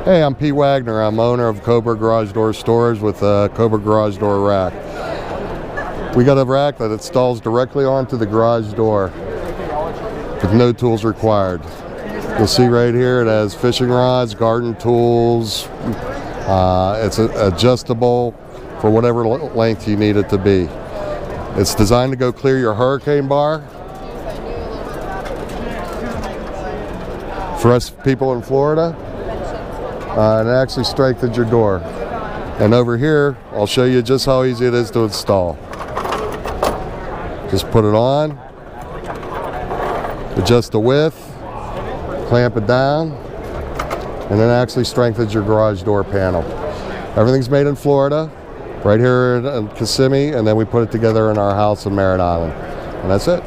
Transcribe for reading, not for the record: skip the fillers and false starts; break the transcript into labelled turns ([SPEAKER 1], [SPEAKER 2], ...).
[SPEAKER 1] Hey, I'm Pete Wagner. I'm owner of Cobra Garage Door Stores with Cobra Garage Door Rack. We got a rack that installs directly onto the garage door with no tools required. You'll see right here it has fishing rods, garden tools. It's adjustable for whatever length you need it to be. It's designed to go clear your hurricane bar. For us people in Florida, it actually strengthens your door. And over here, I'll show you just how easy it is to install. Just put it on, adjust the width, clamp it down, and then actually strengthens your garage door panel. Everything's made in Florida, right here in Kissimmee, and then we put it together in our house in Merritt Island. And that's it.